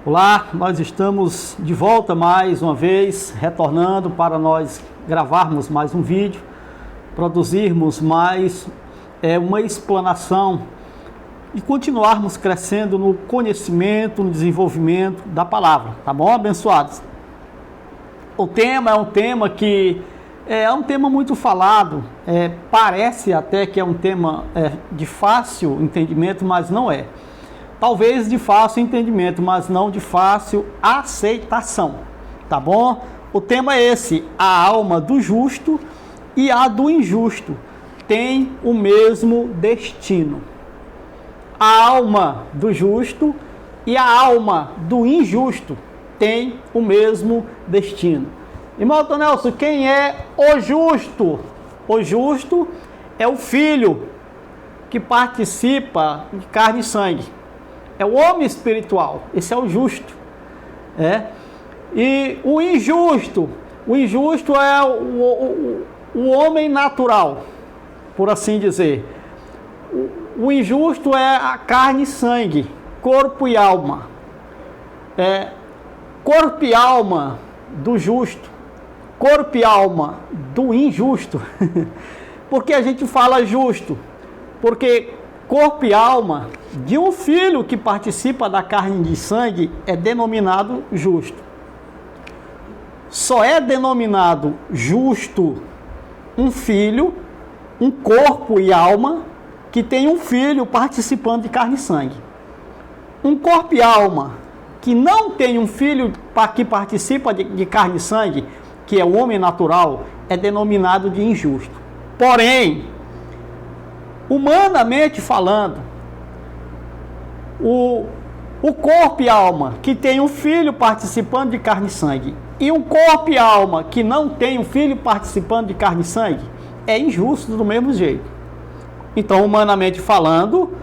Olá, nós estamos de volta mais uma vez, retornando para nós gravarmos mais um vídeo, produzirmos mais uma explanação e continuarmos crescendo no conhecimento, no desenvolvimento da palavra, tá bom, abençoados? O tema é um tema que é um tema muito falado, parece até que é um tema de fácil entendimento, mas não é. Talvez de fácil entendimento, mas não de fácil aceitação, tá bom? O tema é esse: a alma do justo e a do injusto tem o mesmo destino. A alma do justo e a alma do injusto tem o mesmo destino. Irmão Nelson, quem é o justo? O justo é o filho que participa de carne e sangue. É o homem espiritual, esse é o justo. E o injusto é o homem natural, por assim dizer. O injusto é a carne e sangue, corpo e alma. Corpo e alma do justo, corpo e alma do injusto. Por que a gente fala justo? Porque corpo e alma de um filho que participa da carne e sangue é denominado justo. Só é denominado justo um filho, um corpo e alma que tem um filho participando de carne e sangue. Um corpo e alma que não tem um filho que participa de carne e sangue, que é o homem natural, é denominado de injusto. Porém, humanamente falando, o corpo e alma que tem um filho participando de carne e sangue e um corpo e alma que não tem um filho participando de carne e sangue é injusto do mesmo jeito. Então, humanamente falando,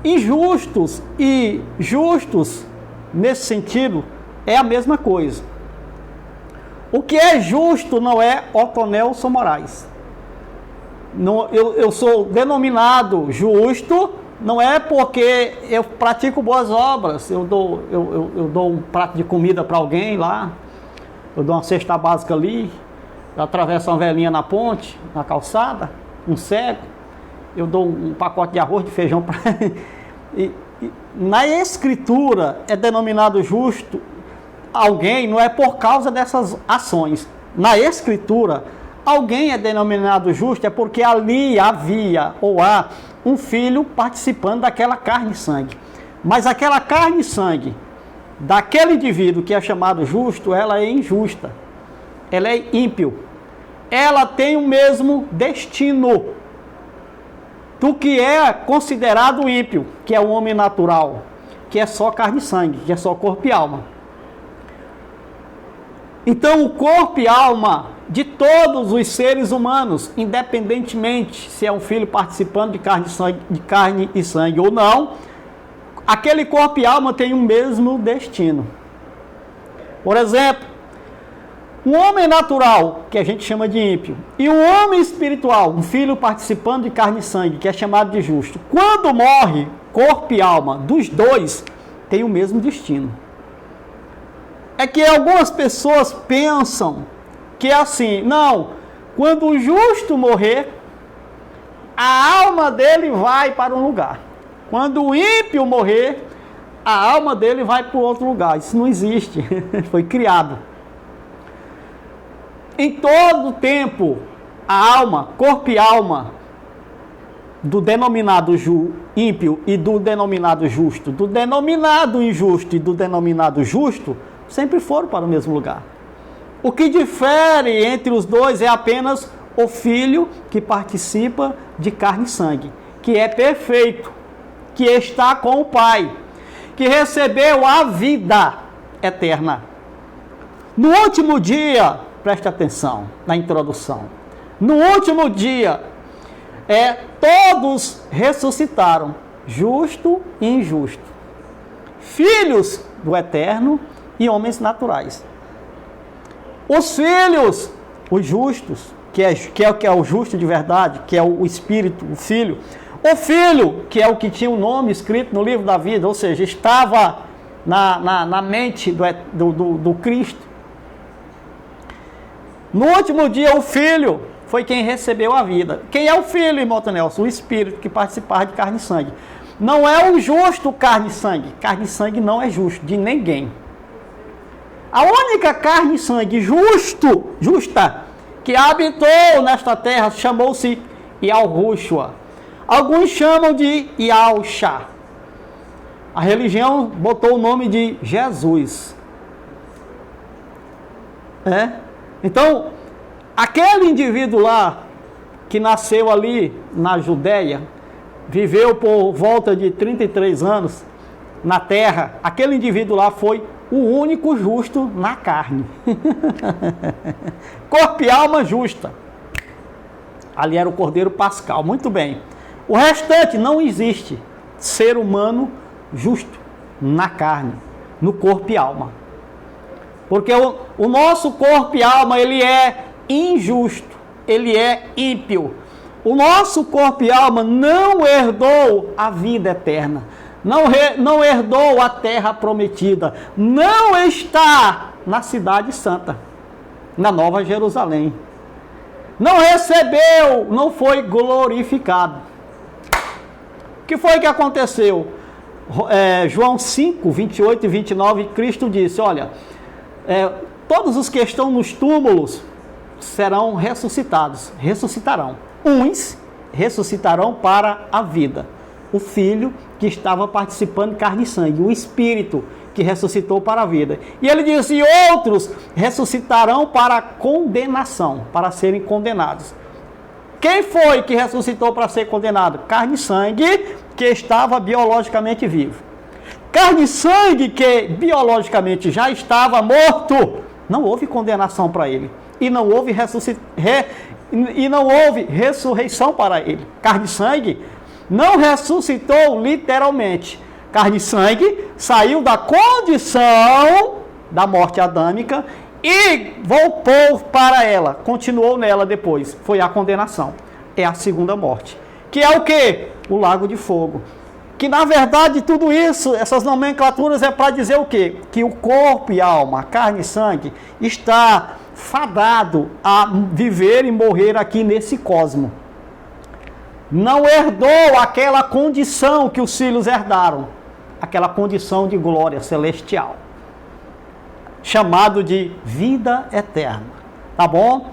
injustos e justos nesse sentido é a mesma coisa. O que é justo não é Otto Nelson Moraes. Eu sou denominado justo, não é porque eu pratico boas obras, eu dou um prato de comida para alguém lá, eu dou uma cesta básica ali, eu atravesso uma velhinha na ponte, na calçada, um cego, eu dou um pacote de arroz, de feijão para na Escritura é denominado justo alguém, não é por causa dessas ações. Na Escritura, alguém é denominado justo é porque ali havia ou há um filho participando daquela carne e sangue. Mas aquela carne e sangue daquele indivíduo que é chamado justo, ela é injusta. Ela é ímpio. Ela tem o mesmo destino do que é considerado ímpio, que é o homem natural, que é só carne e sangue, que é só corpo e alma. Então, o corpo e alma de todos os seres humanos, independentemente se é um filho participando de carne e sangue ou não, aquele corpo e alma tem o mesmo destino. Por exemplo, um homem natural, que a gente chama de ímpio, e um homem espiritual, um filho participando de carne e sangue, que é chamado de justo, quando morre, corpo e alma dos dois têm o mesmo destino. É que algumas pessoas pensam que é assim, não, quando o justo morrer, a alma dele vai para um lugar. Quando o ímpio morrer, a alma dele vai para outro lugar. Isso não existe, foi criado. Em todo tempo, a alma, corpo e alma, do denominado ímpio e do denominado justo, do denominado injusto e do denominado justo, sempre foram para o mesmo lugar. O que difere entre os dois é apenas o filho que participa de carne e sangue, que é perfeito, que está com o Pai, que recebeu a vida eterna. No último dia, preste atenção na introdução, no último dia, todos ressuscitaram, justo e injusto, filhos do Eterno e homens naturais. Os filhos, os justos, que é o justo de verdade, que é o Espírito, o Filho, que é o que tinha o nome escrito no livro da vida, ou seja, estava na mente do Cristo. No último dia, o Filho foi quem recebeu a vida. Quem é o Filho, irmão Nelson? O Espírito que participava de carne e sangue. Não é o justo carne e sangue. Carne e sangue não é justo de ninguém. A única carne e sangue justa, que habitou nesta terra, chamou-se Yahushua. Alguns chamam de Yahushua. A religião botou o nome de Jesus. Então, aquele indivíduo lá, que nasceu ali na Judéia, viveu por volta de 33 anos na terra, aquele indivíduo lá foi o único justo na carne. Corpo e alma justa. Ali era o Cordeiro Pascal, muito bem. O restante não existe ser humano justo na carne, no corpo e alma. Porque o nosso corpo e alma, ele é injusto, ele é ímpio. O nosso corpo e alma não herdou a vida eterna, não herdou a terra prometida, não está na cidade santa, na Nova Jerusalém. Não recebeu, não foi glorificado. O que foi que aconteceu? João 5, 28 e 29, Cristo disse, olha, todos os que estão nos túmulos serão ressuscitarão. Uns ressuscitarão para a vida. O Filho que estava participando de carne e sangue, o Espírito que ressuscitou para a vida. E ele disse, e outros ressuscitarão para a condenação, para serem condenados. Quem foi que ressuscitou para ser condenado? Carne e sangue que estava biologicamente vivo. Carne e sangue que biologicamente já estava morto, não houve condenação para ele. E não houve ressurreição para ele. Carne e sangue não ressuscitou literalmente. Carne e sangue saiu da condição da morte adâmica e voltou para ela, continuou nela depois. Foi a condenação. É a segunda morte. Que é o quê? O lago de fogo. Que na verdade tudo isso, essas nomenclaturas é para dizer o quê? Que o corpo e alma, carne e sangue, está fadado a viver e morrer aqui nesse cosmo. Não herdou aquela condição que os filhos herdaram, aquela condição de glória celestial, chamado de vida eterna, tá bom?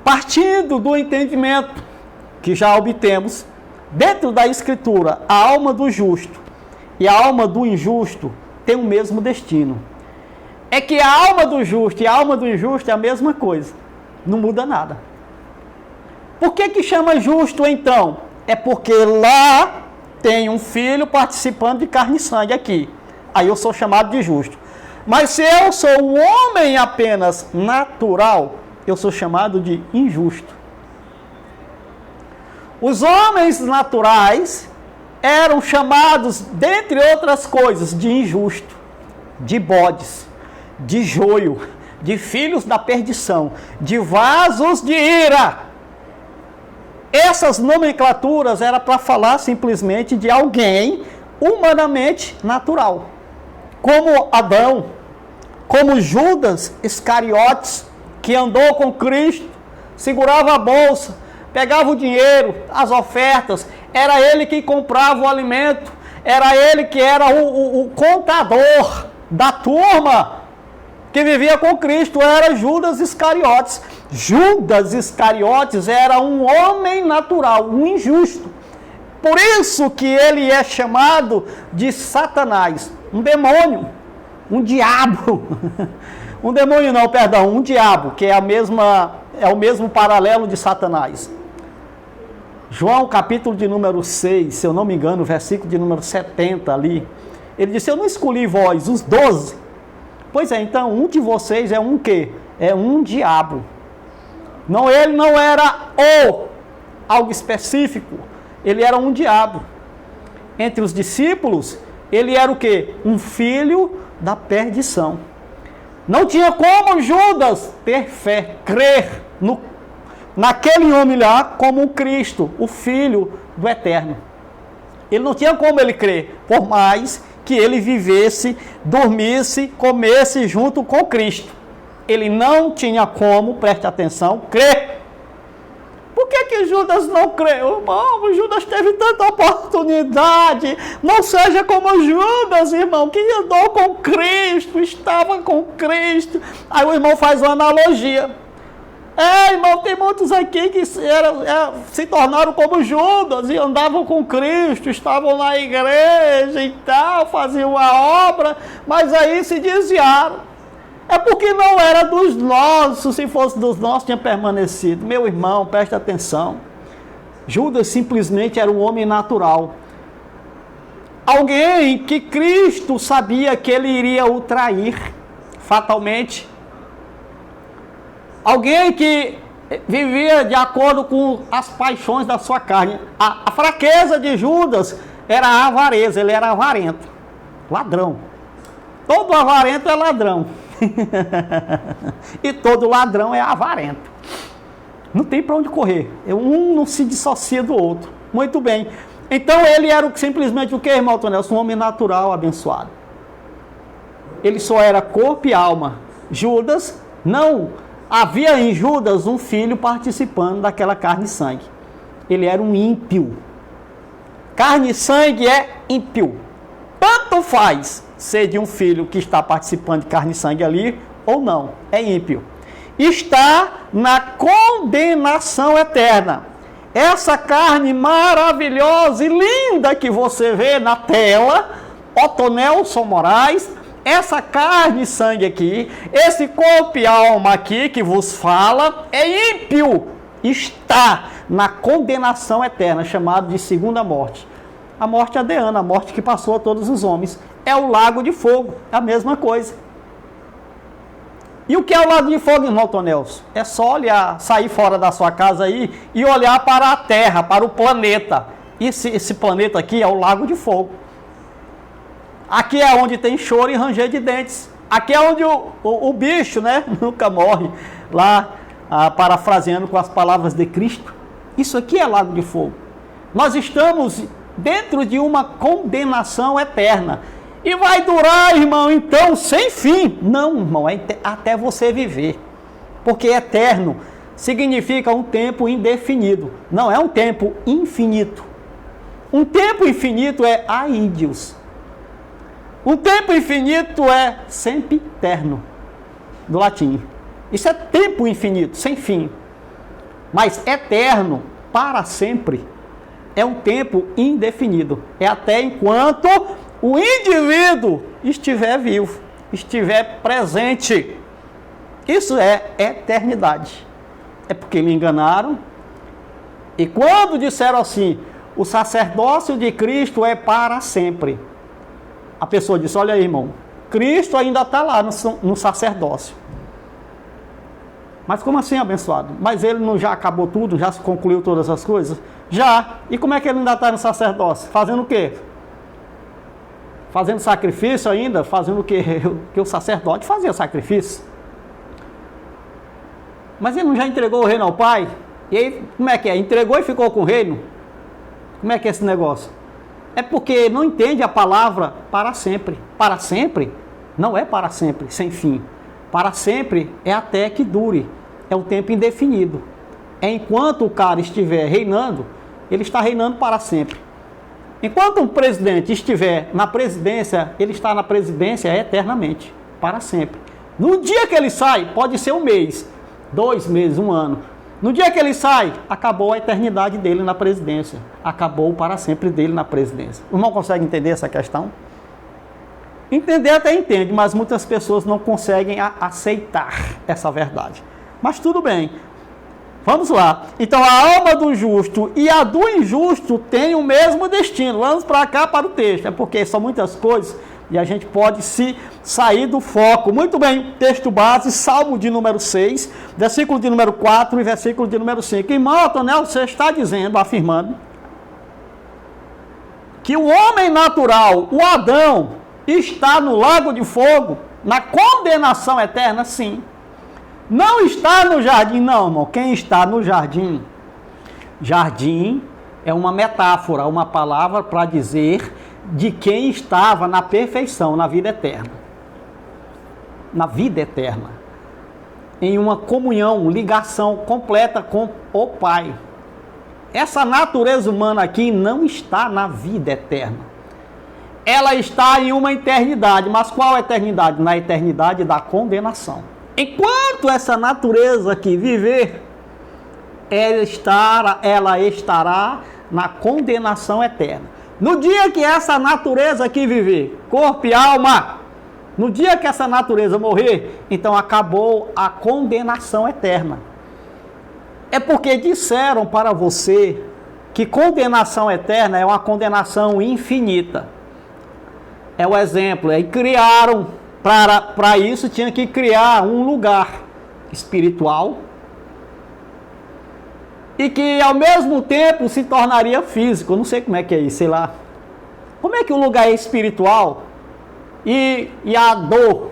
Partindo do entendimento que já obtemos, dentro da Escritura, a alma do justo e a alma do injusto têm o mesmo destino. É que a alma do justo e a alma do injusto é a mesma coisa, não muda nada. Por que chama justo então? É porque lá tem um filho participando de carne e sangue aqui. Aí eu sou chamado de justo. Mas se eu sou um homem apenas natural, eu sou chamado de injusto. Os homens naturais eram chamados, dentre outras coisas, de injusto, de bodes, de joio, de filhos da perdição, de vasos de ira. Essas nomenclaturas eram para falar simplesmente de alguém humanamente natural, como Adão, como Judas Iscariotes, que andou com Cristo, segurava a bolsa, pegava o dinheiro, as ofertas, era ele que comprava o alimento, era ele que era o contador da turma que vivia com Cristo, era Judas Iscariotes. Judas Iscariotes era um homem natural, um injusto. Por isso que ele é chamado de Satanás, um demônio, um diabo. Um demônio não, perdão, um diabo, que é o mesmo paralelo de Satanás. João, capítulo de número 6, se eu não me engano, versículo de número 70 ali, ele disse, eu não escolhi vós, os 12. Pois é, então, um de vocês é um quê? É um diabo. Não, ele não era algo específico, ele era um diabo. Entre os discípulos, ele era o quê? Um filho da perdição. Não tinha como Judas ter fé, crer naquele homem lá como um Cristo, o Filho do Eterno. Ele não tinha como ele crer, por mais que ele vivesse, dormisse, comesse junto com Cristo. Ele não tinha como, preste atenção, crer. Por que Judas não creu? Irmão, Judas teve tanta oportunidade. Não seja como Judas, irmão, que andou com Cristo, estava com Cristo. Aí o irmão faz uma analogia. Irmão, tem muitos aqui que se tornaram como Judas e andavam com Cristo, estavam na igreja e tal, faziam a obra, mas aí se desviaram. É porque não era dos nossos, se fosse dos nossos tinha permanecido. Meu irmão, preste atenção. Judas simplesmente era um homem natural. Alguém que Cristo sabia que ele iria o trair fatalmente. Alguém que vivia de acordo com as paixões da sua carne. A fraqueza de Judas era a avareza, ele era avarento, ladrão. Todo avarento é ladrão. E todo ladrão é avarento. Não tem para onde correr. Um não se dissocia do outro. Muito bem. Então ele era simplesmente o que, irmão Tonelson? Um homem natural, abençoado. Ele só era corpo e alma. Judas, não havia em Judas um filho participando daquela carne e sangue. Ele era um ímpio. Carne e sangue é ímpio. Tanto faz ser de um filho que está participando de carne e sangue ali, ou não, é ímpio. Está na condenação eterna. Essa carne maravilhosa e linda que você vê na tela, Otonelson Moraes, essa carne e sangue aqui, esse corpo e alma aqui que vos fala, é ímpio. Está na condenação eterna, chamado de segunda morte. A morte adeana, a morte que passou a todos os homens. É o lago de fogo, é a mesma coisa. E o que é o lago de fogo, irmão Tonelson? É só olhar, sair fora da sua casa aí e olhar para a Terra, para o planeta. Esse planeta aqui é o lago de fogo. Aqui é onde tem choro e ranger de dentes. Aqui é onde o bicho, né, nunca morre. Lá, parafraseando com as palavras de Cristo. Isso aqui é lago de fogo. Nós estamos dentro de uma condenação eterna. E vai durar, irmão, então, sem fim. Não, irmão, é até você viver. Porque eterno significa um tempo indefinido. Não é um tempo infinito. Um tempo infinito é aídeos. Um tempo infinito é sempiterno, do latim. Isso é tempo infinito, sem fim. Mas eterno, para sempre, é um tempo indefinido. É até enquanto o indivíduo estiver vivo, estiver presente. Isso é eternidade. É porque lhe enganaram. E quando disseram assim, o sacerdócio de Cristo é para sempre. A pessoa disse, olha aí, irmão, Cristo ainda está lá no sacerdócio. Mas como assim, abençoado? Mas ele não já acabou tudo, já se concluiu todas as coisas? Já. E como é que ele ainda está no sacerdócio? Fazendo o quê? Fazendo sacrifício ainda? Fazendo o quê? Que o sacerdote fazia sacrifício. Mas ele não já entregou o reino ao Pai? E aí, como é que é? Entregou e ficou com o reino? Como é que é esse negócio? É porque não entende a palavra para sempre. Para sempre não é para sempre, sem fim. Para sempre é até que dure. É um tempo indefinido. É enquanto o cara estiver reinando, ele está reinando para sempre. Enquanto um presidente estiver na presidência, ele está na presidência eternamente, para sempre. No dia que ele sai, pode ser um mês, 2 meses, 1 ano. No dia que ele sai, acabou a eternidade dele na presidência. Acabou o para sempre dele na presidência. O irmão consegue entender essa questão? Entender até entende, mas muitas pessoas não conseguem aceitar essa verdade. Mas tudo bem. Vamos lá. Então a alma do justo e a do injusto têm o mesmo destino. Vamos para cá para o texto. É porque são muitas coisas e a gente pode se sair do foco. Muito bem, texto base, Salmo de número 6, versículo de número 4 e versículo de número 5. Irmão Otonel, você está dizendo, afirmando, que o homem natural, o Adão, está no lago de fogo, na condenação eterna? Sim. Não está no jardim, não, irmão. Quem está no jardim? Jardim é uma metáfora, uma palavra para dizer de quem estava na perfeição, na vida eterna. Na vida eterna. Em uma comunhão, ligação completa com o Pai. Essa natureza humana aqui não está na vida eterna. Ela está em uma eternidade. Mas qual eternidade? Na eternidade da condenação. Enquanto essa natureza aqui viver, ela estará na condenação eterna. No dia que essa natureza aqui viver, corpo e alma, no dia que essa natureza morrer, então acabou a condenação eterna. É porque disseram para você que condenação eterna é uma condenação infinita. É o exemplo, aí criaram, para isso tinha que criar um lugar espiritual e que ao mesmo tempo se tornaria físico. Eu não sei como é que é isso, sei lá. Como é que o lugar é espiritual e a dor,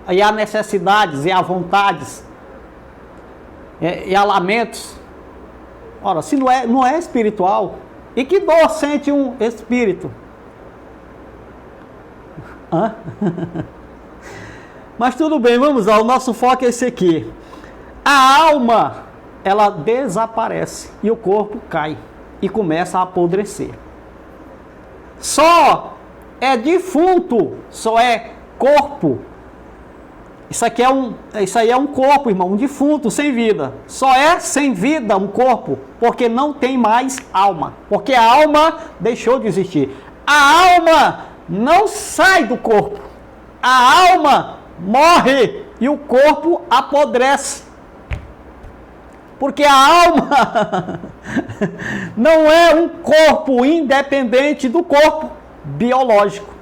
e há necessidades, e há vontades, e há lamentos? Ora, se não é espiritual, e que dor sente um espírito? Hã? Mas tudo bem, vamos lá, o nosso foco é esse aqui. A alma, ela desaparece e o corpo cai e começa a apodrecer. Só é defunto, só é corpo. Isso aí é um corpo, irmão, um defunto sem vida. Só é sem vida um corpo, porque não tem mais alma. Porque a alma deixou de existir. A alma não sai do corpo. A alma morre e o corpo apodrece. Porque a alma não é um corpo independente do corpo biológico.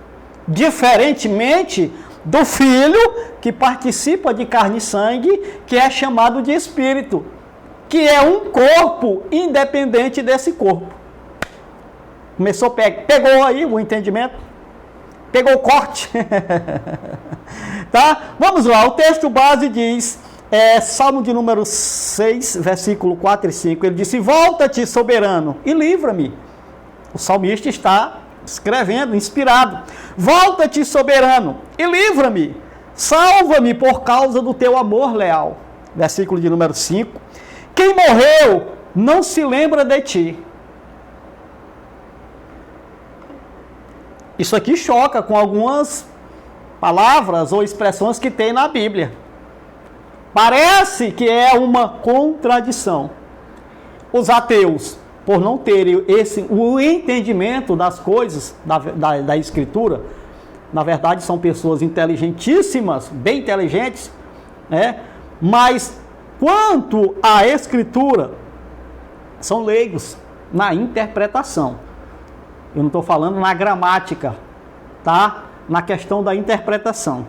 Diferentemente do filho que participa de carne e sangue, que é chamado de espírito, que é um corpo independente desse corpo. Pegou aí o entendimento? Pegou o corte? Tá? Vamos lá, o texto base diz, Salmo de número 6, versículo 4 e 5, ele disse: volta-te, soberano, e livra-me. O salmista está escrevendo, inspirado. Volta-te, soberano, e livra-me. Salva-me por causa do teu amor leal. Versículo de número 5. Quem morreu não se lembra de ti. Isso aqui choca com algumas palavras ou expressões que tem na Bíblia. Parece que é uma contradição. Os ateus, por não terem o entendimento das coisas da Escritura, na verdade são pessoas inteligentíssimas, bem inteligentes, né? Mas quanto à Escritura, são leigos na interpretação. Eu não estou falando na gramática, tá? Na questão da interpretação.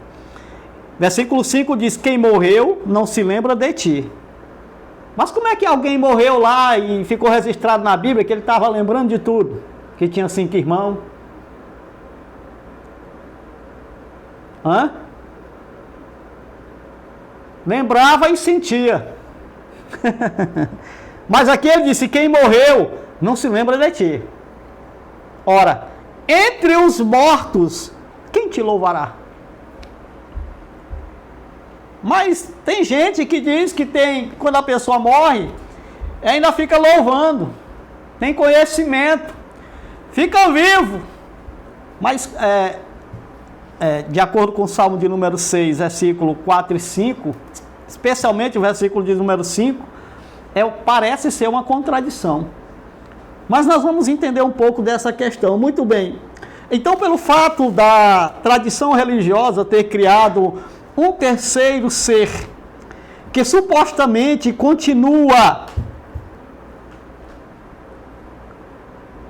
Versículo 5 diz: quem morreu não se lembra de ti. Mas como é que alguém morreu lá e ficou registrado na Bíblia que ele estava lembrando de tudo? Que tinha 5 irmãos? Hã? Lembrava e sentia. Mas aqui ele disse: quem morreu não se lembra de ti. Ora, entre os mortos, quem te louvará? Mas tem gente que diz que quando a pessoa morre, ainda fica louvando, tem conhecimento, fica vivo. Mas, de acordo com o Salmo de número 6, versículo 4 e 5, especialmente o versículo de número 5, parece ser uma contradição. Mas nós vamos entender um pouco dessa questão. Muito bem. Então, pelo fato da tradição religiosa ter criado um terceiro ser, que supostamente continua...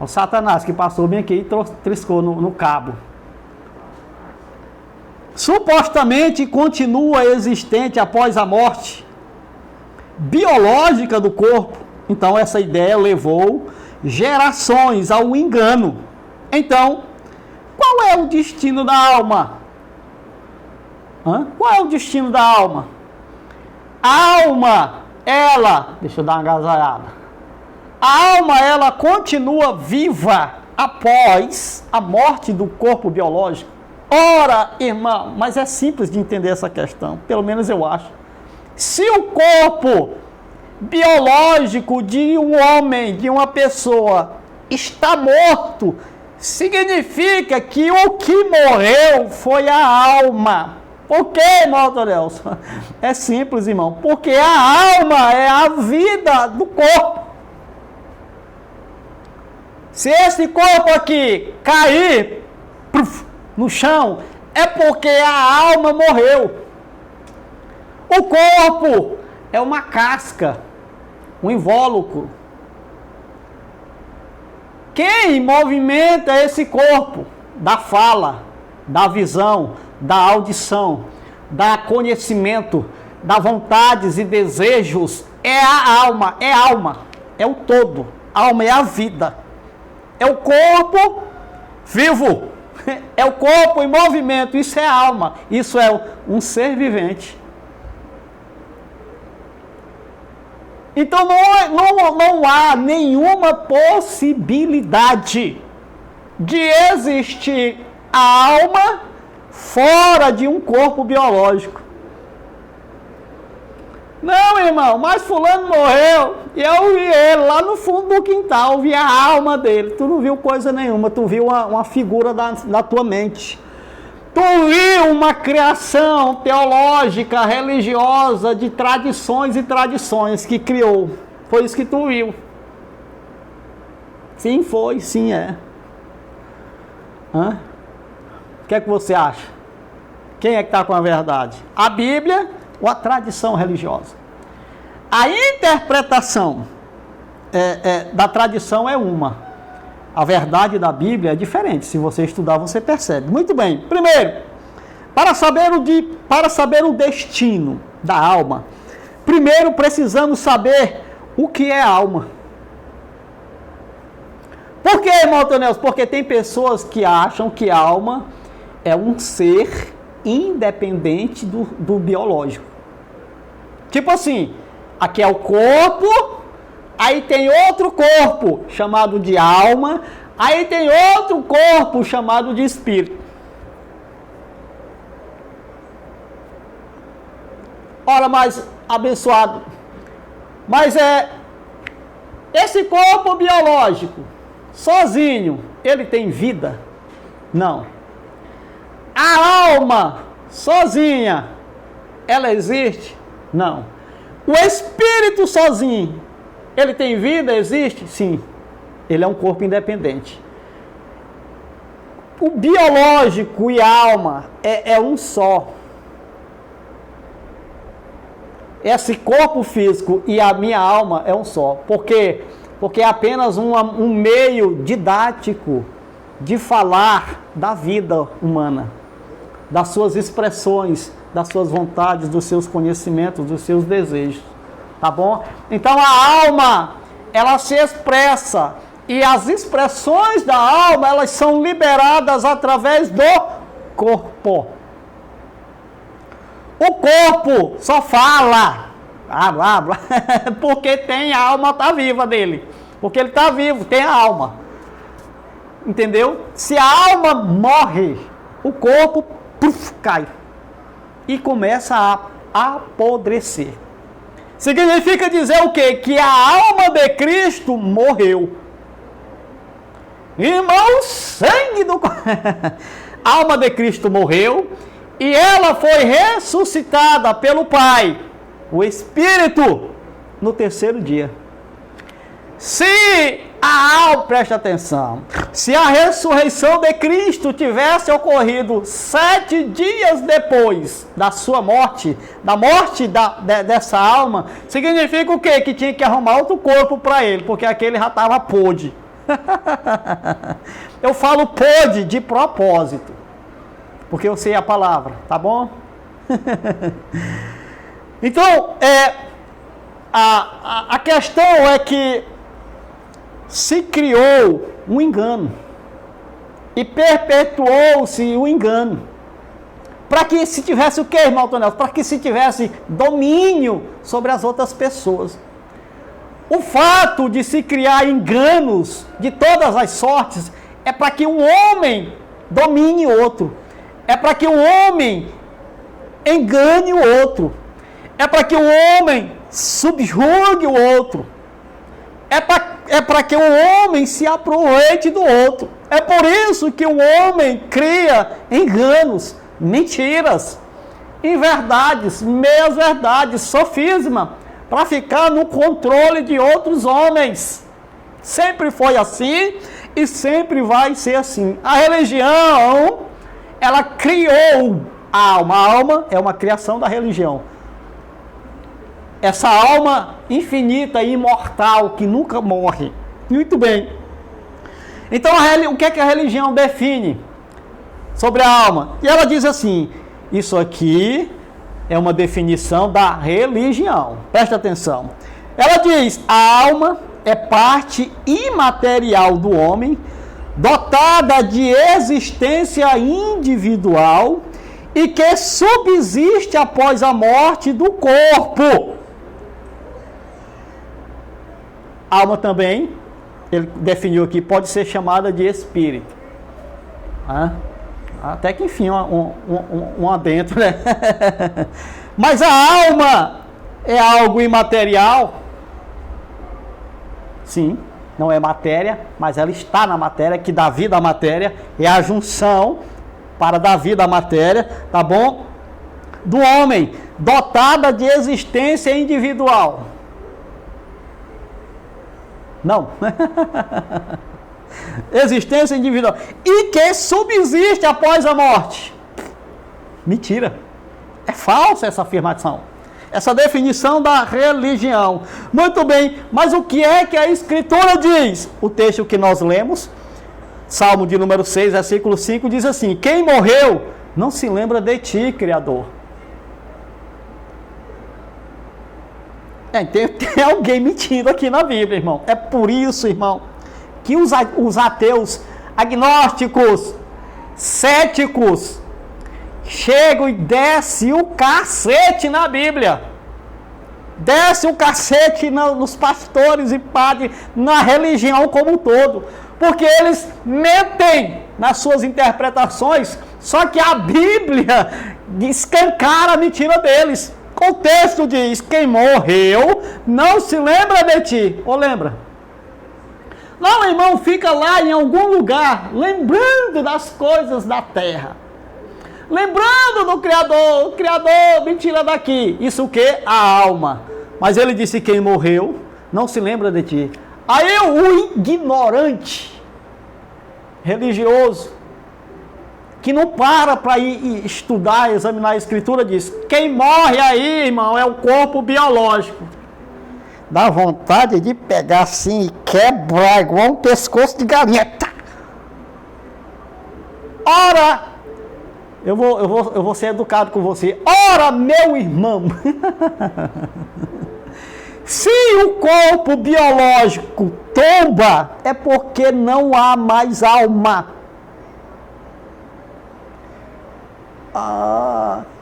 O Satanás que passou bem aqui e triscou no cabo. Supostamente continua existente após a morte biológica do corpo. Então, essa ideia levou gerações ao engano. Então, qual é o destino da alma? Qual é o destino da alma? A alma, ela... Deixa eu dar uma agasalhada. A alma, ela continua viva após a morte do corpo biológico? Ora, irmão, mas é simples de entender essa questão, pelo menos eu acho. Se o corpo biológico de um homem, de uma pessoa, está morto, significa que o que morreu foi a alma. Por quê, irmão Nelson? É simples, irmão. Porque a alma é a vida do corpo. Se esse corpo aqui cair no chão, é porque a alma morreu. O corpo é uma casca, um invólucro. Quem movimenta esse corpo? Da fala, da visão, da audição, da conhecimento, da vontades e desejos, é a alma, é o todo. A alma é a vida. É o corpo vivo, é o corpo em movimento, isso é alma, isso é um ser vivente. Então não há nenhuma possibilidade de existir a alma fora de um corpo biológico. Não, irmão, mas fulano morreu e eu vi ele lá no fundo do quintal, vi a alma dele. Tu não viu coisa nenhuma, tu viu uma figura da tua mente. Tu viu uma criação teológica, religiosa, de tradições e tradições que criou. Foi isso que tu viu. Sim, foi, sim é. O que é que você acha? Quem é que está com a verdade? A Bíblia ou a tradição religiosa? A interpretação da tradição é uma. A verdade da Bíblia é diferente. Se você estudar, você percebe. Muito bem. Primeiro, para saber o destino da alma, primeiro precisamos saber o que é alma. Por que, irmão Nelson? Porque tem pessoas que acham que alma é um ser independente do biológico. Tipo assim, aqui é o corpo, aí tem outro corpo chamado de alma, aí tem outro corpo chamado de espírito. Ora, mas abençoado, mas esse corpo biológico, sozinho, ele tem vida? Não. A alma, sozinha, ela existe? Não. O espírito sozinho, ele tem vida? Existe? Sim. Ele é um corpo independente. O biológico e a alma é um só. Esse corpo físico e a minha alma é um só. Por quê? Porque é apenas um meio didático de falar da vida humana, das suas expressões, das suas vontades, dos seus conhecimentos, dos seus desejos. Tá bom? Então a alma, ela se expressa, e as expressões da alma, elas são liberadas através do corpo. O corpo só fala, blá, blá, blá, porque tem a alma, está viva dele. Porque ele está vivo, tem a alma. Entendeu? Se a alma morre, o corpo cai e começa a apodrecer. Significa dizer o quê? Que a alma de Cristo morreu. Irmão, sangue do... A alma de Cristo morreu e ela foi ressuscitada pelo Pai, o Espírito, no terceiro dia. Se a alma, preste atenção, se a ressurreição de Cristo tivesse ocorrido 7 dias depois da sua morte, da morte dessa alma, significa o quê? Que tinha que arrumar outro corpo para ele, porque aquele já estava podre. Eu falo podre de propósito, porque eu sei a palavra, tá bom? Então, a questão é que se criou um engano e perpetuou-se o engano para que se tivesse o que, irmão Tonel? Para que se tivesse domínio sobre as outras pessoas. O fato de se criar enganos de todas as sortes é para que um homem domine o outro, é para que um homem engane o outro, é para que um homem subjugue o outro, é para que um homem se aproveite do outro. É por isso que o homem cria enganos, mentiras, inverdades, meias verdades, sofisma, para ficar no controle de outros homens. Sempre foi assim e sempre vai ser assim. A religião, ela criou a alma. A alma é uma criação da religião. Essa alma infinita e imortal que nunca morre. Muito bem. Então, o que é que a religião define sobre a alma? E ela diz assim, isso aqui é uma definição da religião. Presta atenção. Ela diz, a alma é parte imaterial do homem, dotada de existência individual e que subsiste após a morte do corpo. Alma também, ele definiu aqui, pode ser chamada de espírito. Até que enfim, um adentro, né? Mas a alma é algo imaterial. Sim, não é matéria, mas ela está na matéria, que dá vida à matéria, é a junção para dar vida à matéria, tá bom? Do homem, dotada de existência individual. Não. Existência individual. E que subsiste após a morte. Mentira. É falsa essa afirmação. Essa definição da religião. Muito bem, mas o que é que a Escritura diz? O texto que nós lemos, Salmo de número 6, versículo 5, diz assim: quem morreu não se lembra de ti, Criador. Tem alguém mentindo aqui na Bíblia, irmão. É por isso, irmão, que os ateus, agnósticos, céticos, chegam e descem o cacete na Bíblia. Desce o cacete nos pastores e padres, na religião como um todo. Porque eles mentem nas suas interpretações, só que a Bíblia escancara a mentira deles. O texto diz, quem morreu não se lembra de ti. Ou lembra? Não, irmão, fica lá em algum lugar, lembrando das coisas da terra. Lembrando do Criador, o Criador me tira daqui. Isso o que? A alma. Mas ele disse, quem morreu não se lembra de ti. Aí o ignorante, religioso, que não para ir estudar, examinar a Escritura, diz, quem morre aí, irmão, é o corpo biológico. Dá vontade de pegar assim e quebrar igual um pescoço de galinha. Ora, eu vou ser educado com você. Ora, meu irmão, se o corpo biológico tomba, é porque não há mais alma.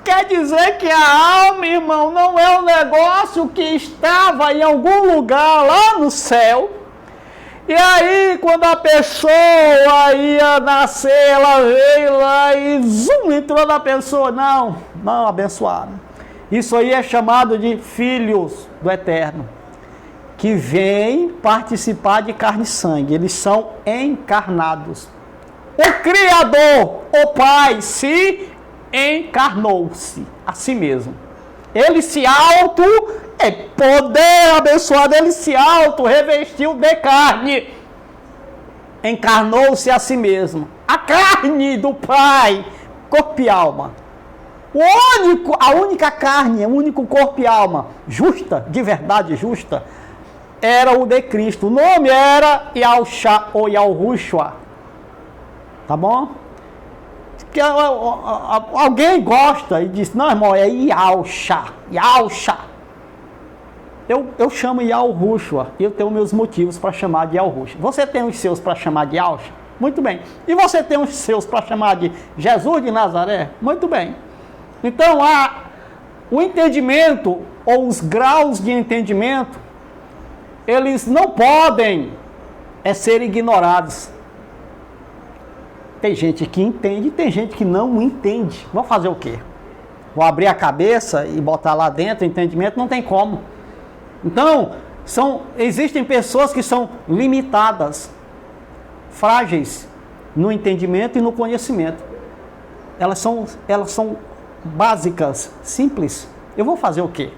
Quer dizer que a alma, irmão, não é um negócio que estava em algum lugar lá no céu. E aí, quando a pessoa ia nascer, ela veio lá e zoom, entrou na pessoa. Não, abençoado. Isso aí é chamado de filhos do Eterno, que vêm participar de carne e sangue. Eles são encarnados. O Criador, o Pai, se encarnou-se a si mesmo. Ele se poder abençoado, ele se revestiu de carne. Encarnou-se a si mesmo. A carne do Pai, corpo e alma. A única carne, o único corpo e alma, justa, de verdade justa, era o de Cristo. O nome era Yahushua ou Yahushua. Tá bom? Que alguém gosta e diz, não, irmão, é Yahushua. Eu chamo Yahushua e eu tenho meus motivos para chamar de Yahushua. Você tem os seus para chamar de Yahushua? Muito bem. E você tem os seus para chamar de Jesus de Nazaré? Muito bem. Então, o entendimento, ou os graus de entendimento, eles não podem ser ignorados. Tem gente que entende e tem gente que não entende. Vou fazer o quê? Vou abrir a cabeça e botar lá dentro entendimento? Não tem como. Então, existem pessoas que são limitadas, frágeis no entendimento e no conhecimento. Elas são básicas, simples. Eu vou fazer o quê?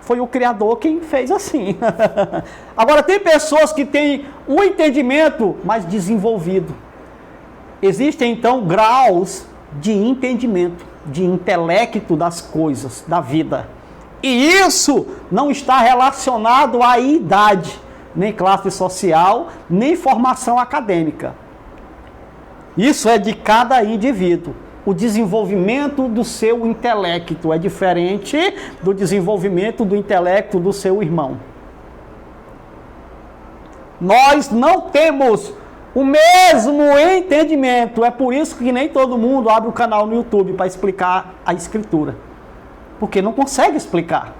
Foi o Criador quem fez assim. Agora, tem pessoas que têm um entendimento mais desenvolvido. Existem, então, graus de entendimento, de intelecto das coisas, da vida. E isso não está relacionado à idade, nem classe social, nem formação acadêmica. Isso é de cada indivíduo. O desenvolvimento do seu intelecto é diferente do desenvolvimento do intelecto do seu irmão. Nós não temos o mesmo entendimento. É por isso que nem todo mundo abre o canal no YouTube para explicar a Escritura. Porque não consegue explicar.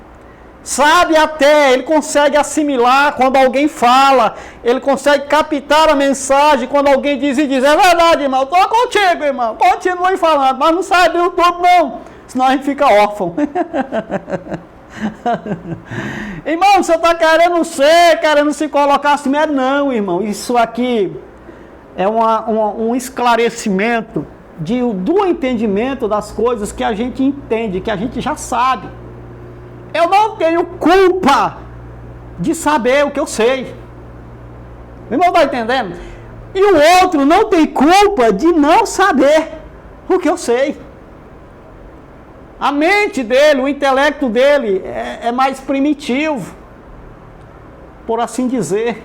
Sabe até, ele consegue assimilar quando alguém fala, ele consegue captar a mensagem quando alguém diz e diz, é verdade, irmão, estou contigo, irmão, continue falando, mas não sabe o tudo não, senão a gente fica órfão. Irmão, você está querendo se colocar assim, não, irmão, isso aqui é um esclarecimento do entendimento das coisas que a gente entende, que a gente já sabe. Eu não tenho culpa de saber o que eu sei. O irmão está entendendo? E o outro não tem culpa de não saber o que eu sei. A mente dele, o intelecto dele é mais primitivo, por assim dizer.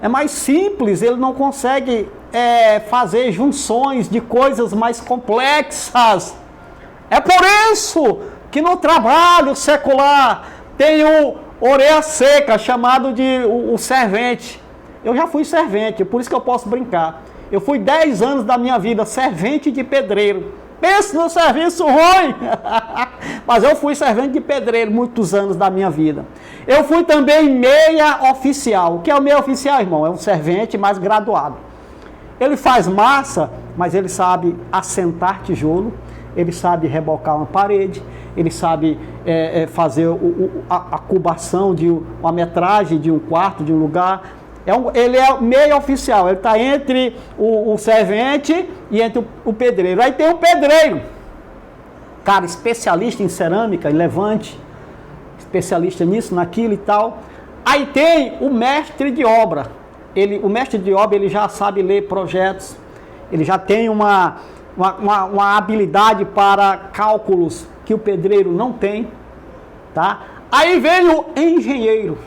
É mais simples, ele não consegue fazer junções de coisas mais complexas. É por isso que no trabalho secular tem o orelha seca, chamado de o servente. Eu já fui servente, por isso que eu posso brincar. Eu fui 10 anos da minha vida servente de pedreiro. Pense no serviço ruim! Mas eu fui servente de pedreiro muitos anos da minha vida. Eu fui também meia oficial. O que é o meia oficial, irmão? É um servente mais graduado. Ele faz massa, mas ele sabe assentar tijolo, ele sabe rebocar uma parede, ele sabe fazer a cubação de uma metragem de um quarto, de um lugar. Ele é meio oficial, ele está entre o servente e entre o pedreiro. Aí tem o pedreiro, cara, especialista em cerâmica, em levante, especialista nisso, naquilo e tal. Aí tem o mestre de obra. O mestre de obra, ele já sabe ler projetos, ele já tem uma habilidade para cálculos que o pedreiro não tem, tá? Aí vem o engenheiro.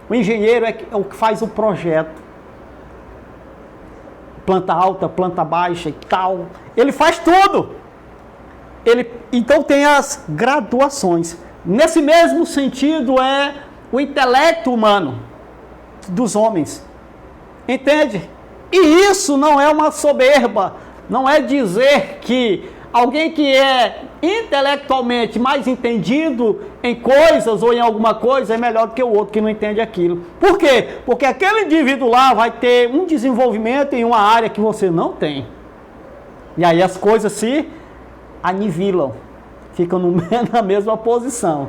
O engenheiro é o que faz o projeto. Planta alta, planta baixa e tal. Ele faz tudo. Então tem as graduações. Nesse mesmo sentido é o intelecto humano dos homens. Entende? E isso não é uma soberba. Não é dizer que alguém que é intelectualmente mais entendido em coisas ou em alguma coisa é melhor do que o outro que não entende aquilo. Por quê? Porque aquele indivíduo lá vai ter um desenvolvimento em uma área que você não tem. E aí as coisas se anivilam, ficam na mesma posição.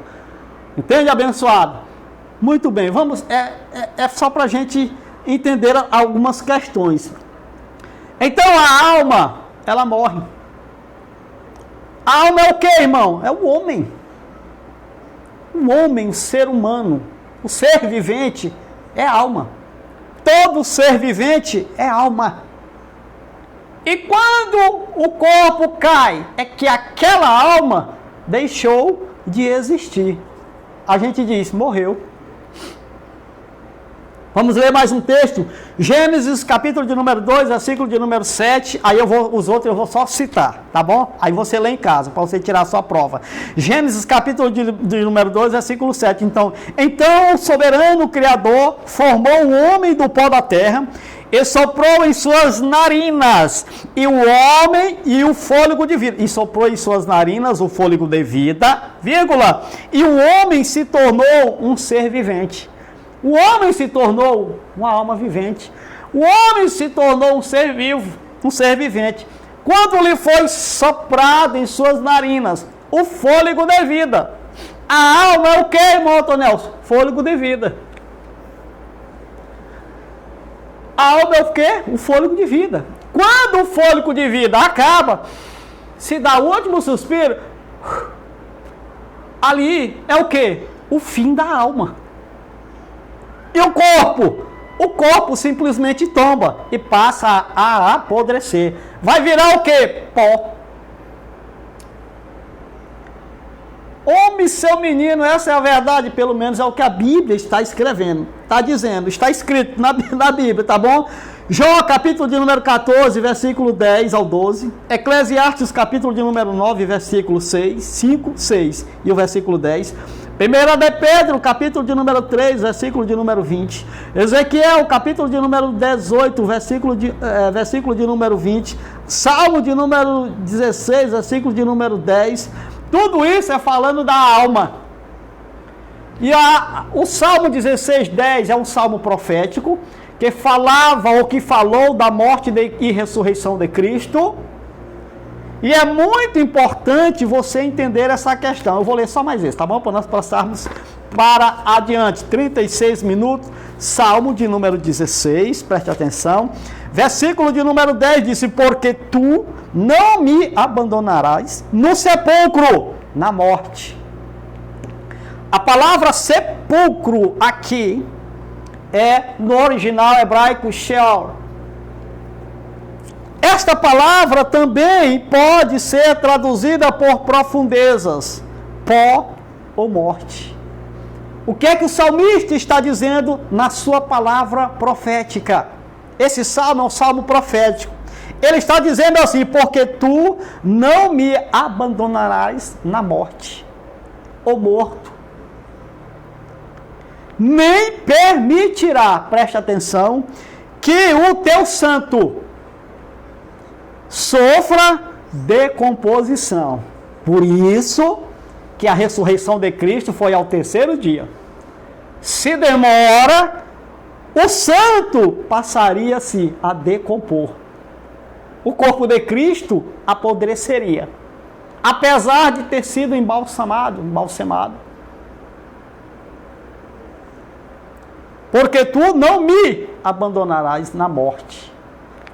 Entende, abençoado? Muito bem, vamos. É só para a gente entender algumas questões. Então a alma, ela morre. A alma é o que, irmão? É o homem. O homem, o ser humano, o ser vivente é alma. Todo ser vivente é alma. E quando o corpo cai, é que aquela alma deixou de existir. A gente diz, morreu. Vamos ler mais um texto. Gênesis, capítulo de número 2, versículo de número 7. Aí os outros eu vou só citar, tá bom? Aí você lê em casa, para você tirar a sua prova. Gênesis, capítulo de número 2, versículo 7. Então o soberano Criador formou o homem do pó da terra e soprou em suas narinas, e o homem e o fôlego de vida. E soprou em suas narinas o fôlego de vida, vírgula, e o homem se tornou um ser vivente. O homem se tornou uma alma vivente. O homem se tornou um ser vivo. um ser vivente. Quando lhe foi soprado em suas narinas o fôlego de vida. A alma é o que, irmão Antonel? Fôlego de vida. A alma é o que? O fôlego de vida. Quando o fôlego de vida acaba, se dá o último suspiro, ali é o que? O fim da alma. E o corpo? O corpo simplesmente tomba e passa a apodrecer. Vai virar o que? Pó. Homem, seu menino, essa é a verdade, pelo menos é o que a Bíblia está escrevendo, está dizendo, está escrito na Bíblia, tá bom? Jó, capítulo de número 14, versículo 10 ao 12, Eclesiastes, capítulo de número 9, versículo 6, 5, 6 e o versículo 10, 1 de Pedro, capítulo de número 3, versículo de número 20, Ezequiel, capítulo de número 18, versículo de número 20, Salmo de número 16, versículo de número 10, tudo isso é falando da alma. E o Salmo 16:10 é um salmo profético que falava ou que falou da morte e ressurreição de Cristo. E é muito importante você entender essa questão. Eu vou ler só mais esse, tá bom? Para nós passarmos para adiante. 36 minutos, Salmo de número 16, preste atenção. Versículo de número 10 disse: porque tu não me abandonarás no sepulcro, na morte. A palavra sepulcro aqui é no original hebraico Sheol. Esta palavra também pode ser traduzida por profundezas, pó ou morte. O que é que o salmista está dizendo na sua palavra profética? Esse salmo é um salmo profético. Ele está dizendo assim: porque tu não me abandonarás na morte, ou morto, nem permitirá, preste atenção, que o teu santo sofra decomposição. Por isso que a ressurreição de Cristo foi ao terceiro dia. Se demora, o santo passaria-se a decompor. O corpo de Cristo apodreceria, apesar de ter sido embalsamado. Porque tu não me abandonarás na morte,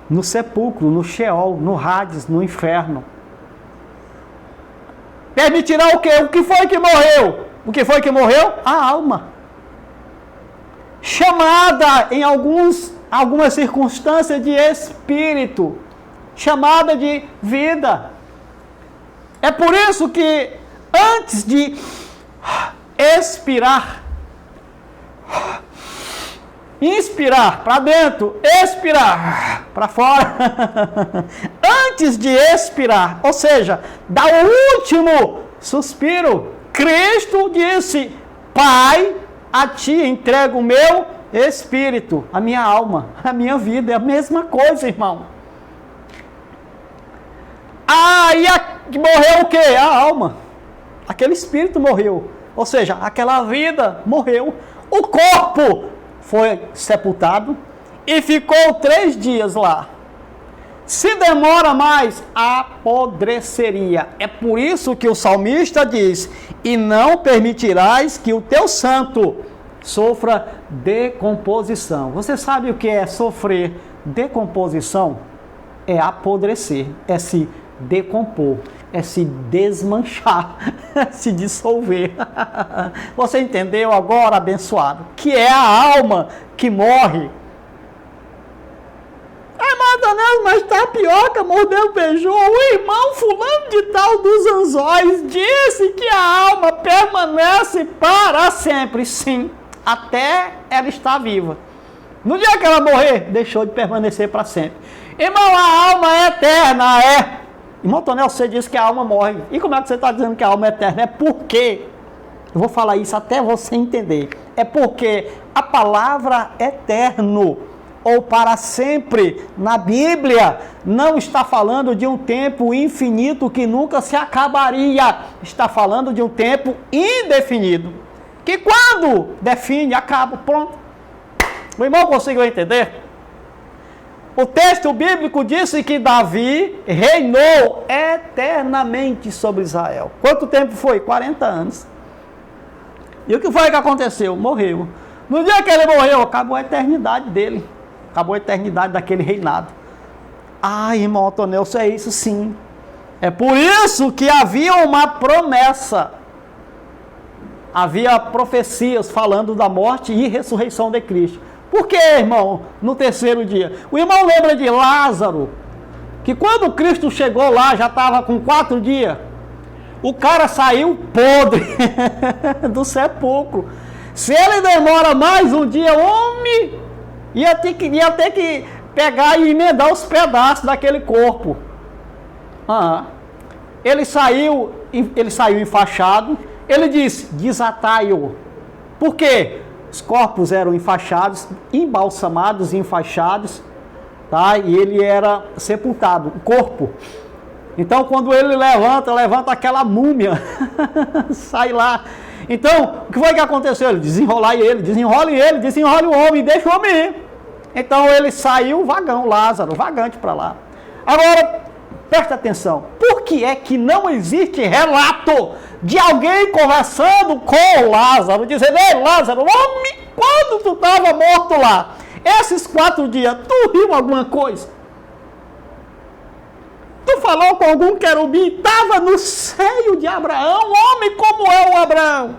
no sepulcro, no Sheol, no Hades, no inferno. Permitirá o quê? O que foi que morreu? O que foi que morreu? A alma. Chamada em algumas circunstâncias de espírito, chamada de vida. É por isso que antes de expirar, inspirar para dentro, expirar para fora, antes de expirar, ou seja, dar o último suspiro, Cristo disse: Pai, a ti entrego o meu espírito, a minha alma, a minha vida. É a mesma coisa, irmão. E morreu o quê? A alma. Aquele espírito morreu. Ou seja, aquela vida morreu. O corpo foi sepultado e ficou 3 dias lá. Se demora mais, apodreceria. É por isso que o salmista diz: e não permitirás que o teu santo sofra decomposição. Você sabe o que é sofrer decomposição? É apodrecer, é se decompor, é se desmanchar, é se dissolver. Você entendeu agora, abençoado? Que é a alma que morre. Mas tapioca mordeu, beijou. O irmão fulano de tal dos anzóis disse que a alma permanece para sempre. Sim, até ela estar viva. No dia que ela morrer, deixou de permanecer para sempre. Irmão, a alma é eterna, é. Irmão Tonel, você disse que a alma morre. E como é que você está dizendo que a alma é eterna? É porque, eu vou falar isso até você entender. É porque a palavra eterno, ou para sempre, na Bíblia, não está falando de um tempo infinito que nunca se acabaria. Está falando de um tempo indefinido, que quando define, acaba, pronto. O irmão conseguiu entender? O texto bíblico disse que Davi reinou eternamente sobre Israel. Quanto tempo foi? 40 anos. E o que foi que aconteceu? Morreu. No dia que ele morreu, acabou a eternidade dele. Acabou a eternidade daquele reinado. Ah, irmão Antonel, isso é isso sim. É por isso que havia uma promessa. Havia profecias falando da morte e ressurreição de Cristo. Por que, irmão, no terceiro dia? O irmão lembra de Lázaro, que quando Cristo chegou lá, já estava com 4 dias. O cara saiu podre do sepulcro. Se ele demora mais um dia, homem, ia ter que pegar e emendar os pedaços daquele corpo. Ele saiu enfaixado. Ele disse, desatai-o. Por quê? Os corpos eram enfaixados, embalsamados e enfaixados, tá? E ele era sepultado, o corpo. Então, quando ele levanta aquela múmia, sai lá. Então, o que foi que aconteceu? Ele desenrole o homem e deixa o homem ir. Então, ele saiu Lázaro, vagante para lá. Agora, presta atenção, por que é que não existe relato de alguém conversando com Lázaro, dizendo, ei Lázaro, homem, quando tu estava morto lá, esses 4 dias, tu viu alguma coisa? Tu falou com algum querubim, estava no seio de Abraão, homem, como é o Abraão?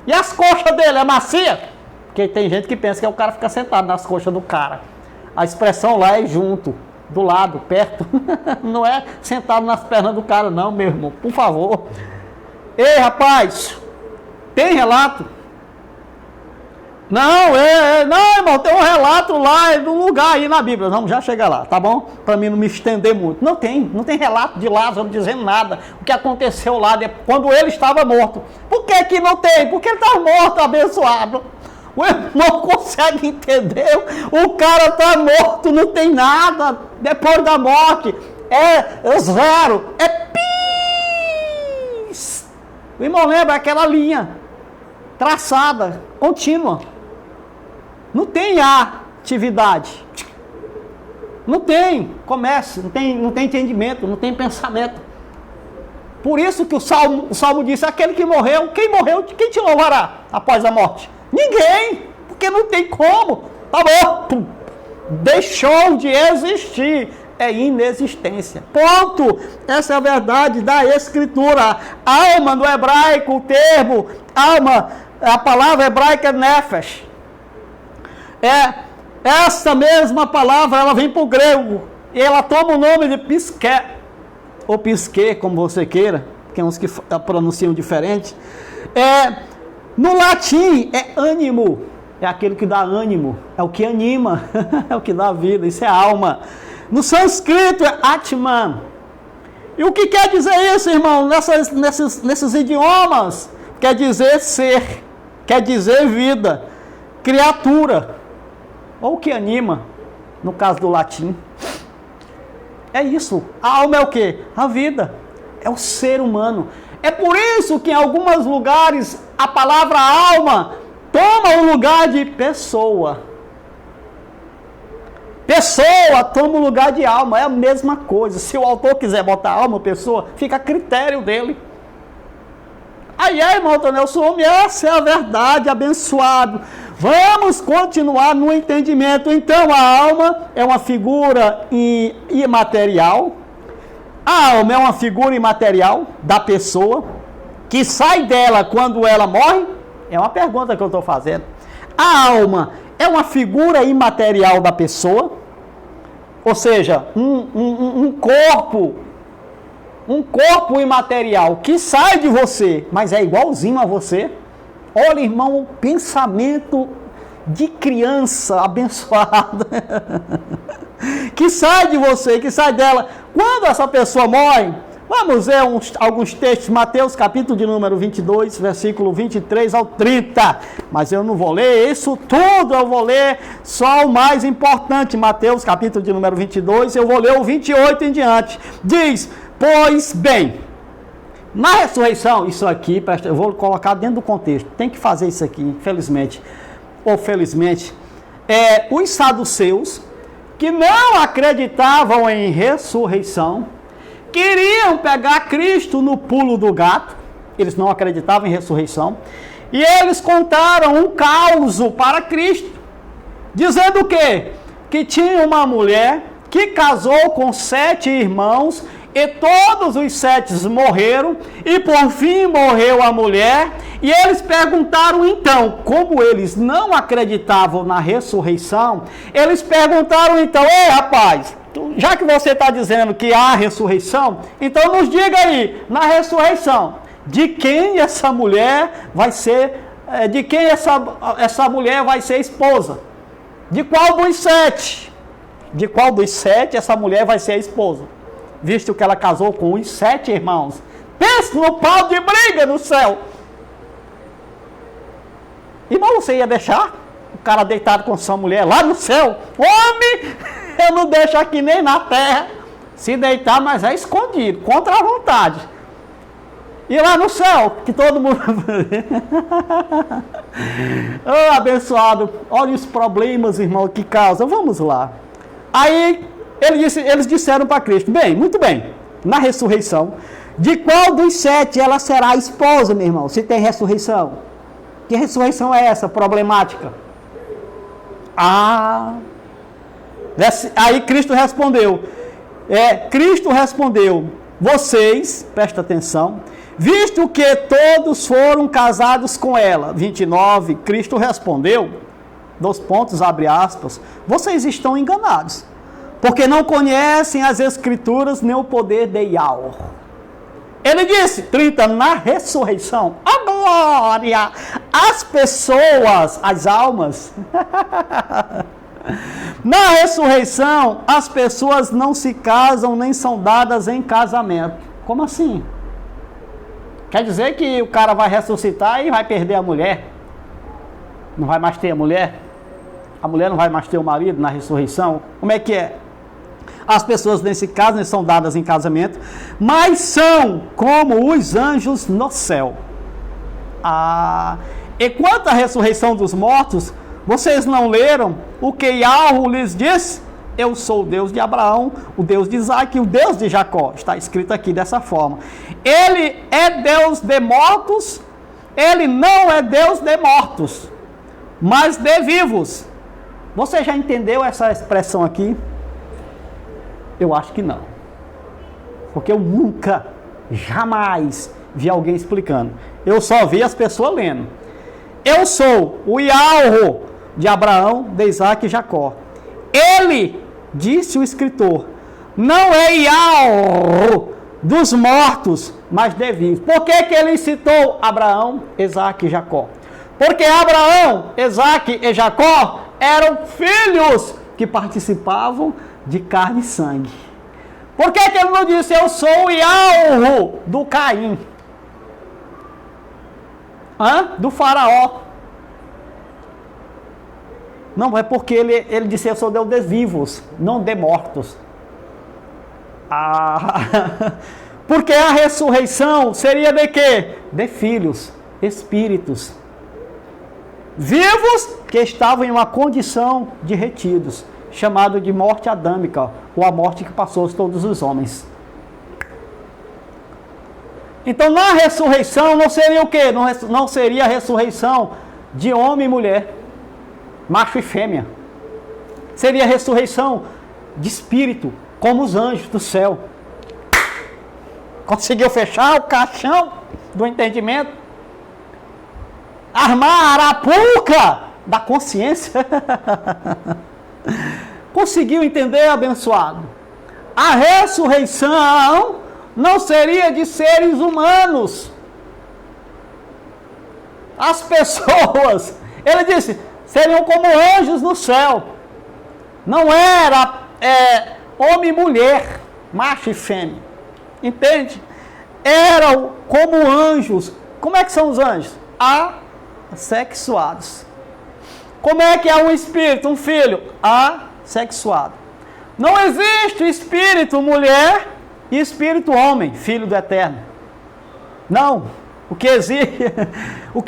E as coxas dele, é macia? Porque tem gente que pensa que o cara fica sentado nas coxas do cara. A expressão lá é junto. Do lado, perto, não é sentado nas pernas do cara não, meu irmão, por favor. Ei, rapaz, tem relato? Não, irmão, tem um relato lá, num lugar aí na Bíblia, vamos já chegar lá, tá bom? Para mim não me estender muito. Não tem relato de Lázaro dizendo nada, o que aconteceu lá quando ele estava morto. Por que que não tem? Porque ele estava morto, abençoado. O irmão consegue entender? O cara está morto, não tem nada. Depois da morte, é zero, é pis. O irmão lembra aquela linha traçada, contínua. Não tem atividade. Não tem comércio, não tem entendimento, não tem pensamento. Por isso que o Salmo disse, aquele que morreu, quem morreu, quem te louvará após a morte? Ninguém, porque não tem como, tá bom, deixou de existir, é inexistência, ponto. Essa é a verdade da Escritura. Alma no hebraico, o termo alma, a palavra hebraica é nefesh, essa mesma palavra, ela vem para o grego, e ela toma o nome de pisqué, ou pisquê, como você queira, tem uns que pronunciam diferente, no latim é ânimo, é aquele que dá ânimo, é o que anima, é o que dá vida, isso é alma. No sânscrito é atman. E o que quer dizer isso, irmão? Nesses idiomas, quer dizer ser, quer dizer vida, criatura, ou que anima, no caso do latim. É isso, a alma é o quê? A vida, é o ser humano. É por isso que em alguns lugares a palavra alma toma o lugar de pessoa. Pessoa toma o lugar de alma, é a mesma coisa. Se o autor quiser botar alma, pessoa, fica a critério dele. Aí, irmão Antonel, essa é a verdade, abençoado. Vamos continuar no entendimento. Então, a alma é uma figura imaterial. A alma é uma figura imaterial da pessoa, que sai dela quando ela morre? É uma pergunta que eu estou fazendo. A alma é uma figura imaterial da pessoa, ou seja, um corpo imaterial que sai de você, mas é igualzinho a você. Olha, irmão, o pensamento de criança abençoada, que sai de você, que sai dela. Quando essa pessoa morre, vamos ver alguns textos, Mateus capítulo de número 22, versículo 23 ao 30, mas eu não vou ler isso tudo, eu vou ler só o mais importante, Mateus capítulo de número 22, eu vou ler o 28 em diante. Diz, pois bem, na ressurreição, isso aqui, eu vou colocar dentro do contexto, tem que fazer isso aqui, infelizmente, ou felizmente, os saduceus, que não acreditavam em ressurreição, queriam pegar Cristo no pulo do gato, eles não acreditavam em ressurreição, e eles contaram um caos para Cristo, dizendo o quê? Que tinha uma mulher que casou com 7 irmãos, e todos os 7 morreram, e por fim morreu a mulher, e eles perguntaram então, como eles não acreditavam na ressurreição, eles perguntaram então, ei rapaz, já que você está dizendo que há ressurreição, então nos diga aí, na ressurreição, de quem essa mulher vai ser, de quem essa mulher vai ser esposa? De qual dos 7? De qual dos 7 essa mulher vai ser a esposa? Visto que ela casou com os 7 irmãos. Pense no pau de briga no céu. Irmão, você ia deixar o cara deitado com sua mulher lá no céu? Homem, eu não deixo aqui nem na terra. Se deitar, mas é escondido, contra a vontade. E lá no céu, que todo mundo... Oh, abençoado, olha os problemas, irmão, que causam. Vamos lá. Aí, eles disseram para Cristo, bem, muito bem, na ressurreição, de qual dos 7 ela será a esposa, meu irmão, se tem ressurreição? Que ressurreição é essa, problemática? Aí Cristo respondeu, vocês, presta atenção, visto que todos foram casados com ela, 29, Cristo respondeu, abre aspas, vocês estão enganados, porque não conhecem as Escrituras nem o poder de Yahweh. Ele disse, 30, na ressurreição, a glória, as pessoas, as almas, na ressurreição, as pessoas não se casam nem são dadas em casamento. Como assim? Quer dizer que o cara vai ressuscitar e vai perder a mulher? Não vai mais ter a mulher? A mulher não vai mais ter o marido na ressurreição? Como é que é? As pessoas nesse caso não são dadas em casamento, mas são como os anjos no céu. E quanto à ressurreição dos mortos, vocês não leram o que Yahweh lhes disse? Eu sou o Deus de Abraão, o Deus de Isaac e o Deus de Jacó. Está escrito aqui dessa forma. Ele é Deus de mortos, ele não é Deus de mortos, mas de vivos. Você já entendeu essa expressão aqui? Eu acho que não. Porque eu nunca, jamais vi alguém explicando. Eu só vi as pessoas lendo. Eu sou o Yahweh de Abraão, de Isaac e Jacó. Ele, disse o escritor, não é Yahweh dos mortos, mas de vivos. Por que ele citou Abraão, Isaac e Jacó? Porque Abraão, Isaac e Jacó eram filhos que participavam de carne e sangue. Por que ele não disse, eu sou o Yahweh do Caim? Do faraó? Não, é porque ele disse, eu sou Deus de vivos, não de mortos. Porque a ressurreição seria de quê? De filhos, espíritos vivos que estavam em uma condição de retidos, chamado de morte adâmica, ou a morte que passou a todos os homens. Então, na ressurreição, não seria o quê? Não seria a ressurreição de homem e mulher, macho e fêmea. Seria a ressurreição de espírito, como os anjos do céu. Conseguiu fechar o caixão do entendimento? Armar a arapuca da consciência? Conseguiu entender, abençoado? A ressurreição não seria de seres humanos. As pessoas, ele disse, seriam como anjos no céu. Não era homem e mulher, macho e fêmea. Entende? Eram como anjos. Como é que são os anjos? Assexuados. Como é que é um espírito, um filho? Assexuado. Não existe espírito mulher e espírito homem, filho do Eterno. Não. O que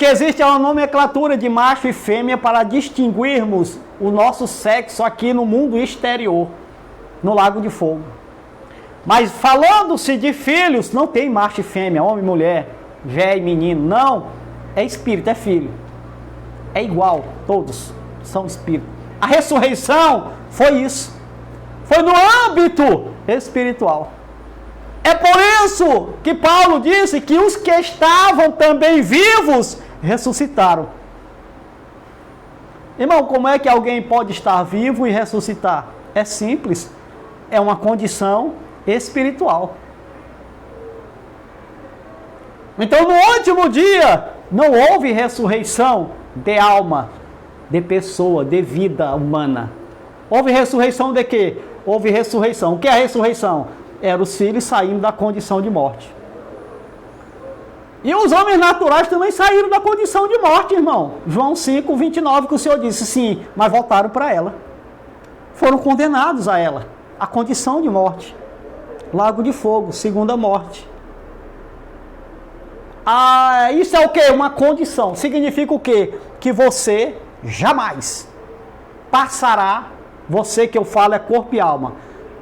existe é uma nomenclatura de macho e fêmea para distinguirmos o nosso sexo aqui no mundo exterior, no lago de fogo. Mas falando-se de filhos, não tem macho e fêmea, homem e mulher, velho e menino, não. É espírito, é filho. É igual, todos são espírito. A ressurreição foi isso. Foi no âmbito espiritual. É por isso que Paulo disse que os que estavam também vivos ressuscitaram. Irmão, como é que alguém pode estar vivo e ressuscitar? É simples. É uma condição espiritual. Então, no último dia, não houve ressurreição de alma, de pessoa, de vida humana. Houve ressurreição de quê? Houve ressurreição. O que é a ressurreição? Era os filhos saindo da condição de morte. E os homens naturais também saíram da condição de morte, irmão. João 5, 29, que o Senhor disse, sim, mas voltaram para ela. Foram condenados a ela, a condição de morte. Lago de fogo, segunda morte. Isso é o quê? Uma condição. Significa o quê? Que você jamais passará, você que eu falo é corpo e alma,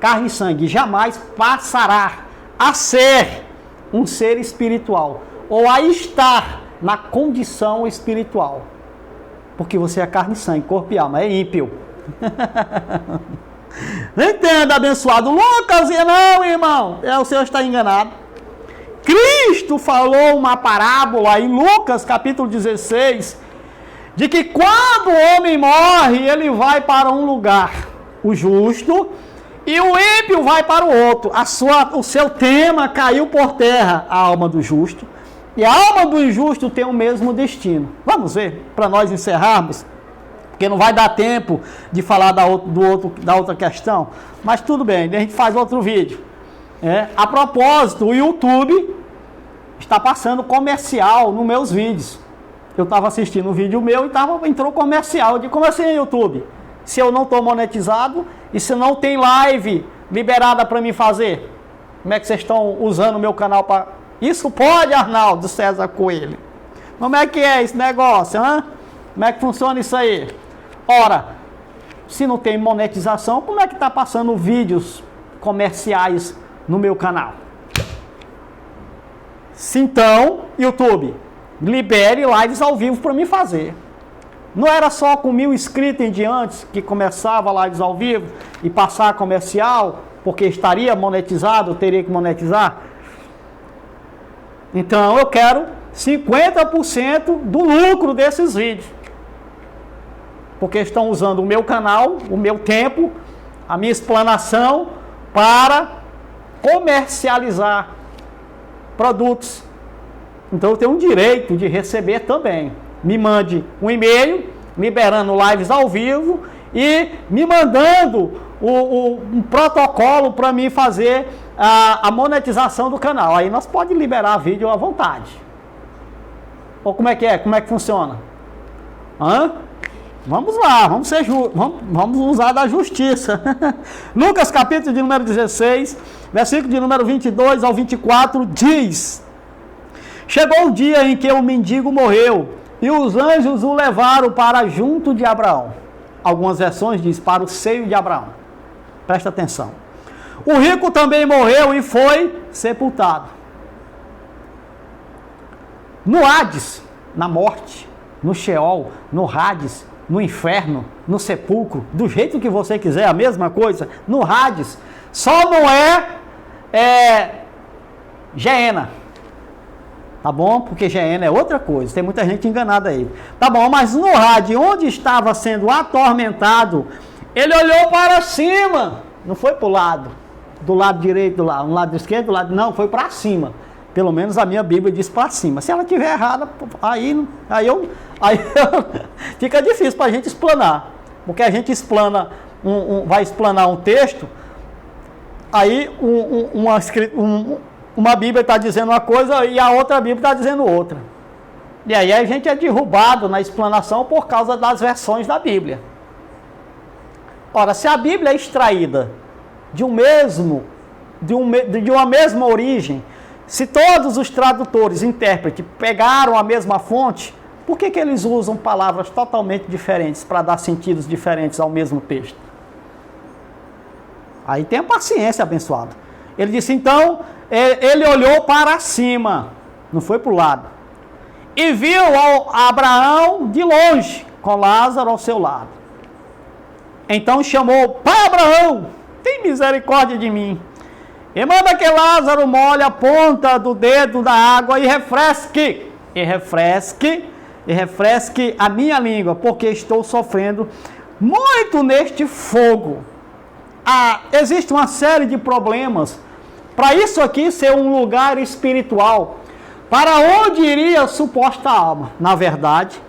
carne e sangue, jamais passará a ser um ser espiritual, ou a estar na condição espiritual. Porque você é carne e sangue, corpo e alma, é ímpio. Entenda, abençoado. Lucas, não, irmão, o senhor está enganado. Cristo falou uma parábola em Lucas capítulo 16, de que quando o homem morre, ele vai para um lugar, o justo, e o ímpio vai para o outro. O seu tema caiu por terra, a alma do justo, e a alma do injusto tem o mesmo destino. Vamos ver, para nós encerrarmos, porque não vai dar tempo de falar da outra questão, mas tudo bem, a gente faz outro vídeo. A propósito, o YouTube está passando comercial nos meus vídeos. Eu estava assistindo um vídeo meu e entrou comercial. Eu disse, como assim, YouTube? Se eu não estou monetizado e se não tem live liberada para mim fazer, como é que vocês estão usando o meu canal para... Isso pode, Arnaldo César Coelho? Como é que é esse negócio, hein? Como é que funciona isso aí? Ora, se não tem monetização, como é que está passando vídeos comerciais no meu canal? Se então, YouTube, libere lives ao vivo para mim fazer. Não era só com 1000 inscritos em diante que começava lives ao vivo e passar comercial, porque estaria monetizado, teria que monetizar. Então eu quero 50% do lucro desses vídeos. Porque estão usando o meu canal, o meu tempo, a minha explanação para comercializar produtos. Então eu tenho um direito de receber também. Me mande um e-mail liberando lives ao vivo e me mandando um protocolo para mim fazer a monetização do canal. Aí nós podemos liberar vídeo à vontade. Ou como é que é? Como é que funciona? Vamos lá, vamos usar da justiça. Lucas capítulo de número 16, versículo de número 22 ao 24 diz: chegou o dia em que o mendigo morreu e os anjos o levaram para junto de Abraão. Algumas versões diz para o seio de Abraão. Presta atenção. O rico também morreu e foi sepultado. No Hades, na morte, no Sheol, no Hades, no inferno, no sepulcro, do jeito que você quiser, a mesma coisa, no Hades, só não é Geena. Tá bom? Porque Geena é outra coisa, tem muita gente enganada aí. Tá bom, mas no Hades, onde estava sendo atormentado, ele olhou para cima, não foi para o lado, do lado direito, do lado esquerdo, do lado, não, foi para cima. Pelo menos a minha Bíblia diz para cima. Se ela estiver errada, aí fica difícil para a gente explanar. Porque a gente explana, vai explanar um texto, aí uma Bíblia está dizendo uma coisa e a outra Bíblia está dizendo outra. E aí a gente é derrubado na explanação por causa das versões da Bíblia. Ora, se a Bíblia é extraída de uma mesma origem, se todos os tradutores, intérpretes, pegaram a mesma fonte, Por que eles usam palavras totalmente diferentes para dar sentidos diferentes ao mesmo texto? Aí tem a paciência, abençoado. Ele disse, então, ele olhou para cima, não foi para o lado, e viu Abraão de longe, com Lázaro ao seu lado. Então chamou, pai Abraão, tem misericórdia de mim, e manda que Lázaro molhe a ponta do dedo da água e refresque a minha língua, porque estou sofrendo muito neste fogo. Existe uma série de problemas para isso aqui ser um lugar espiritual, para onde iria a suposta alma. Na verdade,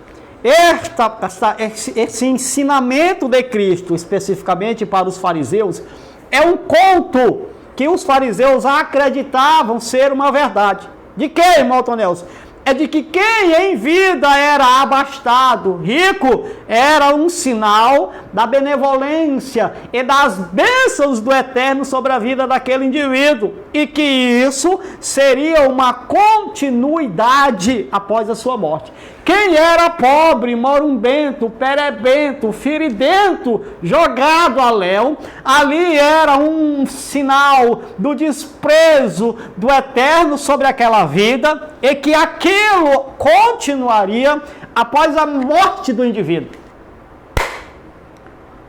esse ensinamento de Cristo, especificamente para os fariseus, é um conto que os fariseus acreditavam ser uma verdade. De que, irmão Tonelson? É de que quem em vida era abastado, rico, era um sinal da benevolência e das bênçãos do Eterno sobre a vida daquele indivíduo. E que isso seria uma continuidade após a sua morte. Quem era pobre, morumbento, perebento, feridento, jogado a léu, ali era um sinal do desprezo do Eterno sobre aquela vida e que aquilo continuaria após a morte do indivíduo.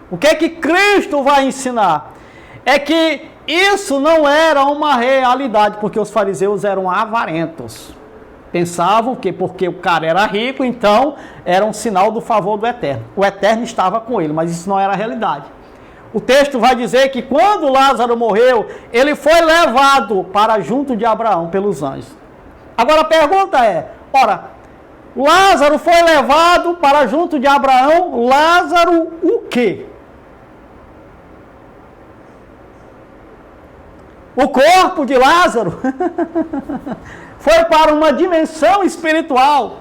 O que é que Cristo vai ensinar? É que isso não era uma realidade, porque os fariseus eram avarentos. Pensavam que porque o cara era rico, então era um sinal do favor do Eterno. O Eterno estava com ele, mas isso não era a realidade. O texto vai dizer que quando Lázaro morreu, ele foi levado para junto de Abraão pelos anjos. Agora a pergunta é, Lázaro foi levado para junto de Abraão, Lázaro o quê? O corpo de Lázaro foi para uma dimensão espiritual.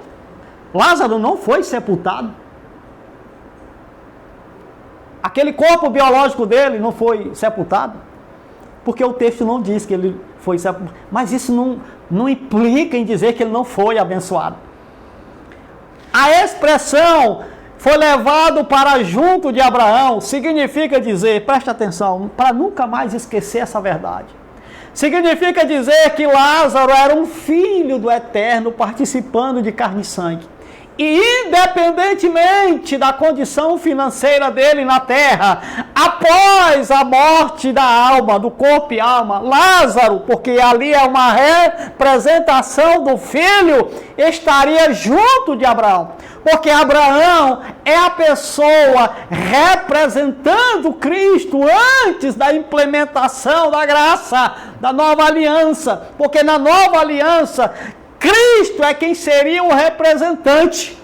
Lázaro não foi sepultado. Aquele corpo biológico dele não foi sepultado. Porque o texto não diz que ele foi sepultado. Mas isso não implica em dizer que ele não foi abençoado. A expressão foi levado para junto de Abraão significa dizer, preste atenção, para nunca mais esquecer essa verdade. Significa dizer que Lázaro era um filho do Eterno participando de carne e sangue. E independentemente da condição financeira dele na terra, após a morte da alma, do corpo e alma, Lázaro, porque ali é uma representação do filho, estaria junto de Abraão. Porque Abraão é a pessoa representando Cristo antes da implementação da graça, da nova aliança. Porque na nova aliança, Cristo é quem seria o representante.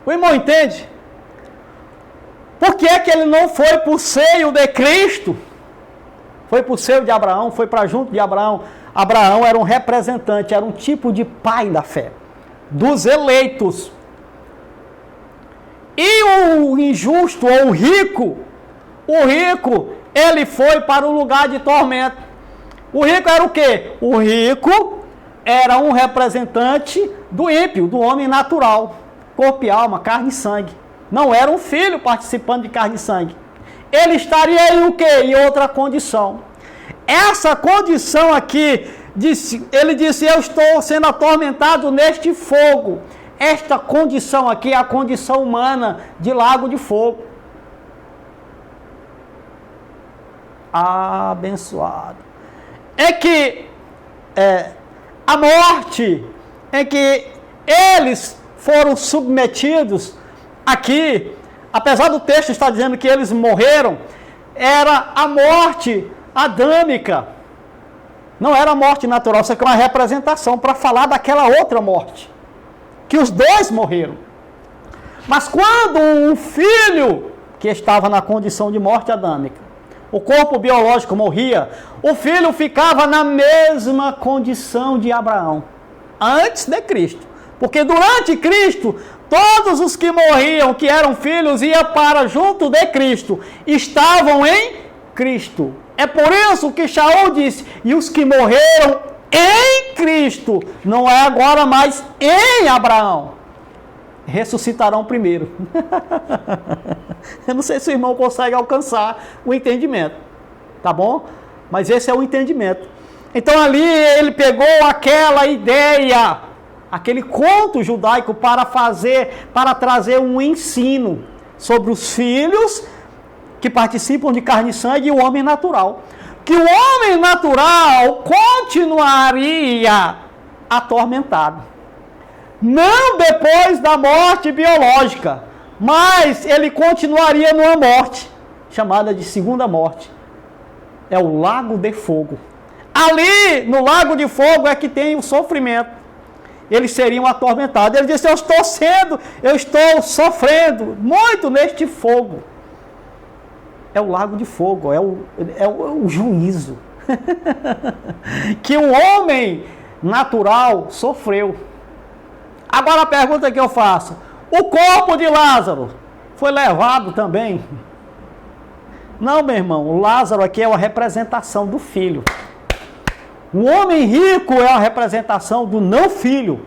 O irmão entende? Por que é que ele não foi para o seio de Cristo? Foi para o seio de Abraão, foi para junto de Abraão. Abraão era um representante, era um tipo de pai da fé, dos eleitos. E o injusto ou o rico, ele foi para o lugar de tormento. O rico era o quê? O rico era um representante do ímpio, do homem natural, corpo e alma, carne e sangue. Não era um filho participando de carne e sangue. Ele estaria em o quê? Em outra condição. Essa condição aqui, ele disse, eu estou sendo atormentado neste fogo. Esta condição aqui é a condição humana de lago de fogo. Abençoado. É que a morte, é que eles foram submetidos aqui, apesar do texto estar dizendo que eles morreram, era a morte adâmica, não era a morte natural, isso aqui é uma representação para falar daquela outra morte, que os dois morreram. Mas quando um filho que estava na condição de morte adâmica, o corpo biológico morria, o filho ficava na mesma condição de Abraão, antes de Cristo. Porque durante Cristo, todos os que morriam, que eram filhos, iam para junto de Cristo, estavam em Cristo. É por isso que Shaul disse, e os que morreram em Cristo, não é agora mais em Abraão, ressuscitarão primeiro. Eu não sei se o irmão consegue alcançar o entendimento, tá bom? Mas esse é o entendimento. Então ali ele pegou aquela ideia, aquele conto judaico para trazer um ensino sobre os filhos que participam de carne e sangue e o homem natural. Que o homem natural continuaria atormentado. Não depois da morte biológica, mas ele continuaria numa morte, chamada de segunda morte. É o lago de fogo. Ali, no lago de fogo, é que tem o sofrimento. Eles seriam atormentados. Ele disse, eu estou sofrendo muito neste fogo. É o lago de fogo, é o juízo. Que o homem natural sofreu. Agora a pergunta que eu faço, o corpo de Lázaro foi levado também? Não, meu irmão, o Lázaro aqui é uma representação do filho. O homem rico é uma representação do não filho.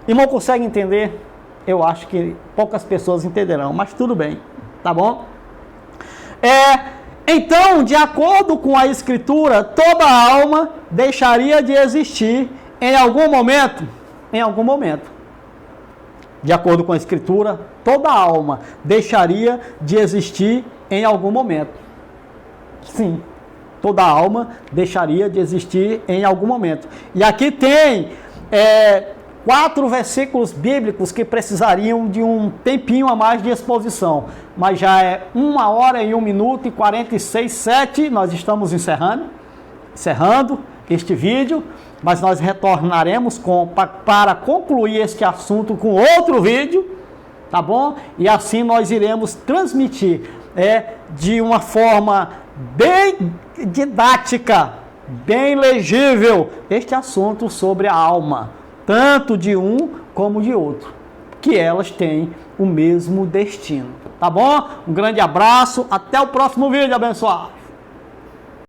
Irmão, consegue entender? Eu acho que poucas pessoas entenderão, mas tudo bem, tá bom? Então, de acordo com a Escritura, toda alma deixaria de existir em algum momento. Em algum momento. De acordo com a Escritura, toda alma deixaria de existir em algum momento. Sim, toda alma deixaria de existir em algum momento. E aqui tem 4 versículos bíblicos que precisariam de um tempinho a mais de exposição. Mas já é 1 hora e 1 minuto e 46:07. Nós estamos encerrando este vídeo. Mas nós retornaremos para concluir este assunto com outro vídeo, tá bom? E assim nós iremos transmitir de uma forma bem didática, bem legível, este assunto sobre a alma, tanto de um como de outro, que elas têm o mesmo destino, tá bom? Um grande abraço, até o próximo vídeo, abençoado!